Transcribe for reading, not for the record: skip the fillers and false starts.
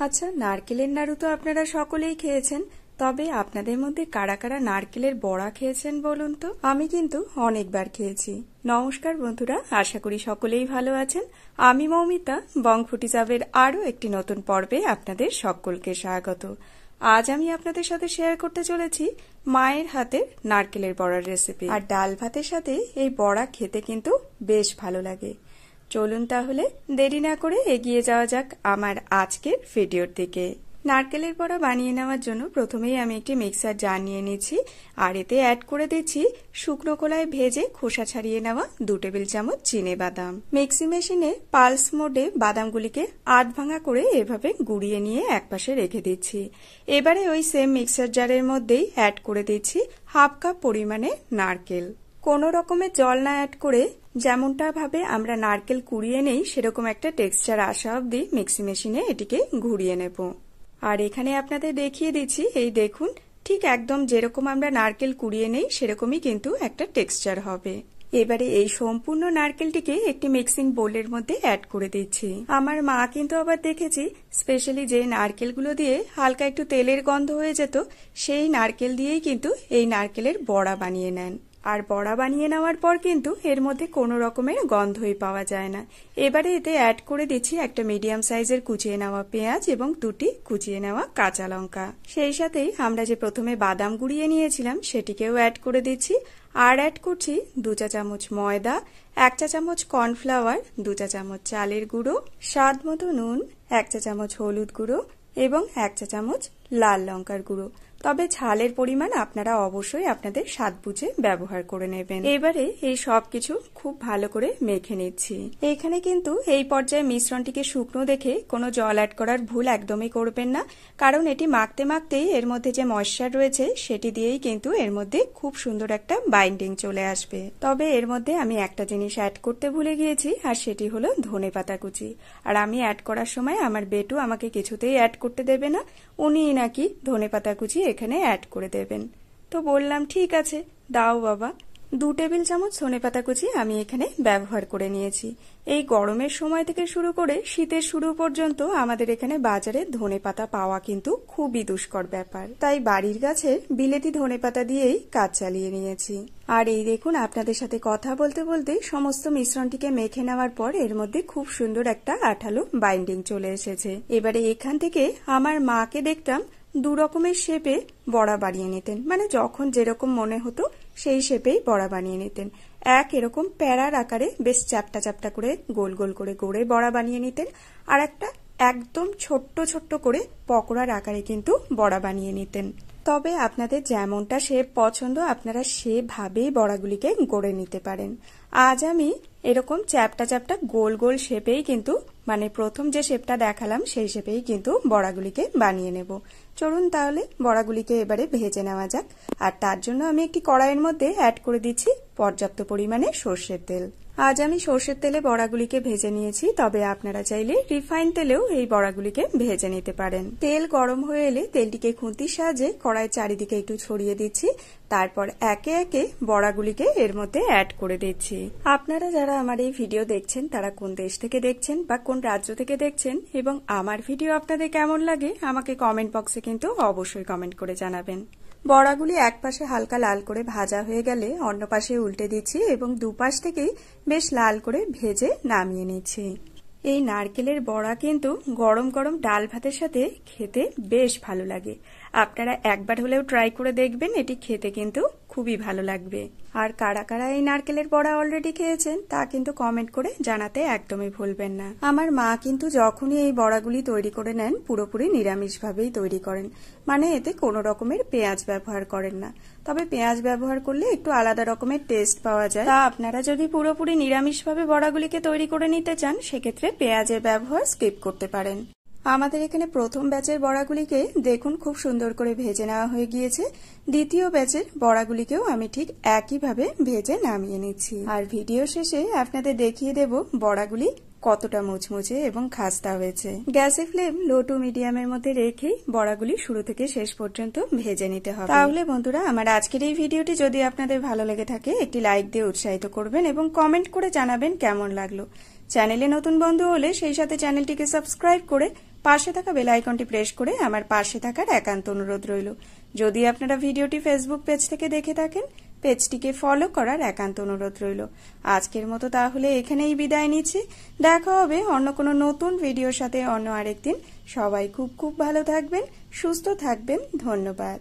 আচ্ছা, নারকেলের নাড়ু তো আপনারা সকলেই খেয়েছেন, তবে আপনাদের মধ্যে কারা কারা নারকেলের বড়া খেয়েছেন বলুন তো? আমি কিন্তু অনেকবার খেয়েছি। নমস্কার বন্ধুরা, আশা করি সকলেই ভালো আছেন। আমি মৌমিতা, বং ফুটিজাবের আরও একটি নতুন পর্বে আপনাদের সকলকে স্বাগত। আজ আমি আপনাদের সাথে শেয়ার করতে চলেছি মায়ের হাতের নারকেলের বড়ার রেসিপি। আর ডাল ভাতের সাথে এই বড়া খেতে কিন্তু বেশ ভালো লাগে। চলুন তাহলে দেরি না করে এগিয়ে যাওয়া যাক আমার আজকের ভিডিওর দিকে। নারকেলের বড়া বানিয়ে নেওয়ার জন্য প্রথমেই আমি একটি মিক্সার জার নিয়ে নিয়েছি, আর এতে অ্যাড করে দিচ্ছি শুকনো কলায় ভেজে খোসা ছাড়িয়ে নেওয়া 2 টেবিল চামচ চিনে বাদাম। মিক্সি মেশিনে পালস মোডে বাদামগুলিকে আধ ভাঙা করে এভাবে গুঁড়িয়ে নিয়ে একপাশে রেখে দিচ্ছি। এবারে ওই সেম মিক্সার জারের মধ্যেই অ্যাড করে দিচ্ছি হাফ কাপ পরিমাণে নারকেল। কোনো রকমের জল না অ্যাড করে যেমনটা ভাবে আমরা নারকেল কুড়িয়ে নেই সেরকম একটা টেক্সচার আসা অবধি মিক্সি মেশিনে এটিকে ঘুরিয়ে নেব। আর এখানে আপনাদের দেখিয়ে দিচ্ছি, এই দেখুন, ঠিক একদম যেরকম আমরা নারকেল কুড়িয়ে নেই সেরকমই কিন্তু একটা টেক্সচার হবে। এবারে এই সম্পূর্ণ নারকেলটিকে একটি মিক্সিং বোলের মধ্যে অ্যাড করে দিচ্ছি। আমার মা কিন্তু আবার দেখেছি স্পেশালি যে নারকেলগুলো দিয়ে হালকা একটু তেলের গন্ধ হয়ে যেত, সেই নারকেল দিয়েই কিন্তু এই নারকেলের বড়া বানিয়ে নেন। আর বড়া বানিয়ে নেওয়ার পর কিন্তু এর মধ্যে কোনো রকমের গন্ধই পাওয়া যায় না। এবারে এতে অ্যাড করে দিচ্ছি একটা মিডিয়াম সাইজের কুচিয়ে নেওয়া পেঁয়াজ এবং 2টি কুচিয়ে নেওয়া কাঁচা লঙ্কা। সেই সাথেই আমরা যে প্রথমে বাদাম গুঁড়িয়ে নিয়েছিলাম সেটিকেও অ্যাড করে দিচ্ছি। আর অ্যাড করছি 2 চা চামচ ময়দা, 1 চা চামচ কর্নফ্লাওয়ার, 2 চা চামচ চালের গুঁড়ো, স্বাদ মতো নুন, 1 চা চামচ হলুদ গুঁড়ো এবং 1 চা চামচ লাল লঙ্কার গুঁড়ো। তবে ঝালের পরিমাণ আপনারা অবশ্যই আপনাদের স্বাদ বুঝে ব্যবহার করে নেবেন। এবারে এই সব কিছু খুব ভালো করে মেখে নিচ্ছি। এখানে কিন্তু এই পর্যায়ে মিশ্রণটিকে শুকনো দেখে কোনো জল অ্যাড করার ভুল একদমই করবেন না, কারণ এটি মাখতে মাখতেই এর মধ্যে যে ময়েশ্চার রয়েছে সেটি দিয়েই কিন্তু এর মধ্যে খুব সুন্দর একটা বাইন্ডিং চলে আসবে। তবে এর মধ্যে আমি একটা জিনিস অ্যাড করতে ভুলে গিয়েছি, আর সেটি হলো ধনেপাতা কুচি। আর আমি অ্যাড করার সময় আমার বেটু আমাকে কিছুতেই অ্যাড করতে দেবে না, উনিই নাকি ধনেপাতা কুচি এখানে অ্যাড করে দেবেন। তো বললাম ঠিক আছে, দাও বাবা। 2 টেবিল চামচ ধনেপাতা কুচি আমি এখানে ব্যবহার করে নিয়েছি। এই গরমের সময় থেকে শুরু করে শীতের শুরু পর্যন্ত আমাদের এখানে বাজারে ধনেপাতা পাওয়া কিন্তু খুবই দুষ্কর ব্যাপার, তাই বাড়ির গাছের বিলেতি ধনেপাতা দিয়েই কাজ চালিয়ে নিয়েছি। আর এই দেখুন, আপনাদের সাথে কথা বলতে বলতে সমস্ত মিশ্রণটিকে মেখে নেওয়ার পর এর মধ্যে খুব সুন্দর একটা আঠালো বাইন্ডিং চলে এসেছে। এবারে এখান থেকে আমার মাকে দেখতাম 2 রকমের শেপে বড়া বানিয়ে নিতেন, মানে যখন যেরকম মনে হতো সেই শেপেই বড়া বানিয়ে নিতেন। এক এরকম প্যারার আকারে বেশ চ্যাপটা চ্যাপটা করে গোল গোল করে গড়ে বড়া বানিয়ে নিতেন, আর একটা একদম ছোট্ট ছোট্ট করে পকোড়ার আকারে কিন্তু বড়া বানিয়ে নিতেন। তবে আপনাদের যেমনটা শেপ পছন্দ আপনারা সেভাবেই বড়াগুলিকে গড়ে নিতে পারেন। আজ আমি এরকম চ্যাপটা চ্যাপটা গোল গোল শেপেই কিন্তু, মানে প্রথম যে শেপটা দেখালাম সেই শেপেই কিন্তু বড়াগুলিকে বানিয়ে নেব। চলুন তাহলে বড়াগুলিকে এবারে ভেজে নেওয়া যাক। আর তার জন্য আমি একটি কড়াইয়ের মধ্যে অ্যাড করে দিচ্ছি পর্যাপ্ত পরিমাণে সর্ষের তেল। আজ আমি সর্ষের তেলে বড়াগুলিকে ভেজে নিয়েছি, তবে আপনারা চাইলে রিফাইন তেলেও এই বড়াগুলিকে ভেজে নিতে পারেন। তেল গরম হয়ে এলে তেলটিকে খুন্তির সাহায্যে কড়াইয়ের চারিদিকে একটু ছড়িয়ে দিচ্ছি, তারপর একে একে বড়াগুলিকে এর মধ্যে অ্যাড করে দিচ্ছি। আপনারা যারা আমার এই ভিডিও দেখছেন তারা কোন দেশ থেকে দেখছেন বা কোন রাজ্য থেকে দেখছেন এবং আমার ভিডিও আপনাদের কেমন লাগে আমাকে কমেন্ট বক্সে কিন্তু অবশ্যই কমেন্ট করে জানাবেন। বড়াগুলি এক পাশে হালকা লাল করে ভাজা হয়ে গেলে অন্য পাশে উল্টে দিচ্ছি এবং দুপাশ থেকেই বেশ লাল করে ভেজে নামিয়ে নিচ্ছি। এই নারকেলের বড়া কিন্তু গরম গরম ডাল ভাতের সাথে খেতে বেশ ভালো লাগে। আপনারা একবার হলেও ট্রাই করে দেখবেন, এটি খেতে কিন্তু খুবই ভালো লাগবে। আর কারা কারা এই নারকেলের বড়া অলরেডি খেয়েছেন তা কিন্তু কমেন্ট করে জানাতে একদমই ভুলবেন না। আমার মা কিন্তু যখনই এই বড়াগুলি তৈরি করে নেন পুরোপুরি নিরামিষভাবেই তৈরি করেন, মানে এতে কোনো রকমের পেঁয়াজ ব্যবহার করেন না। তবে পেঁয়াজ ব্যবহার করলে একটু আলাদা রকমের টেস্ট পাওয়া যায়। তা আপনারা যদি পুরোপুরি নিরামিষভাবে বড়াগুলিকে তৈরি করে নিতে চান সেক্ষেত্রে পেঁয়াজের ব্যবহার স্কিপ করতে পারেন। আমাদের এখানে প্রথম ব্যাচের বড়াগুলিকে দেখুন খুব সুন্দর করে ভেজে নেওয়া হয়ে গিয়েছে। দ্বিতীয় ব্যাচের বড়াগুলিকেও আমি ঠিক একইভাবে ভেজে নামিয়ে নিচ্ছি। আর ভিডিও শেষে আপনাদের দেখিয়ে দেব বড়াগুলি কতটা মুচমুচে এবং খাস্তা হয়েছে। গ্যাসের ফ্লেম লো টু মিডিয়ামের মধ্যে রেখেই বড়াগুলি শুরু থেকে শেষ পর্যন্ত ভেজে নিতে হবে। তাহলে বন্ধুরা, আমার আজকের এই ভিডিওটি যদি আপনাদের ভালো লেগে থাকে একটি লাইক দিয়ে উৎসাহিত করবেন এবং কমেন্ট করে জানাবেন কেমন লাগলো। চ্যানেলে নতুন বন্ধু হলে সেই সাথে চ্যানেলটিকে সাবস্ক্রাইব করে পাশে থাকা বেল আইকনটি প্রেস করে আমার পাশে থাকার একান্ত অনুরোধ রইল। যদি আপনারা ভিডিওটি ফেসবুক পেজ থেকে দেখে থাকেন, পেজটিকে ফলো করার একান্ত অনুরোধ রইল। আজকের মতো তাহলে এখানেই বিদায় নিচ্ছি। দেখা হবে অন্য কোনো নতুন ভিডিওর সাথে অন্য আরেকদিন। সবাই খুব খুব ভালো থাকবেন, সুস্থ থাকবেন। ধন্যবাদ।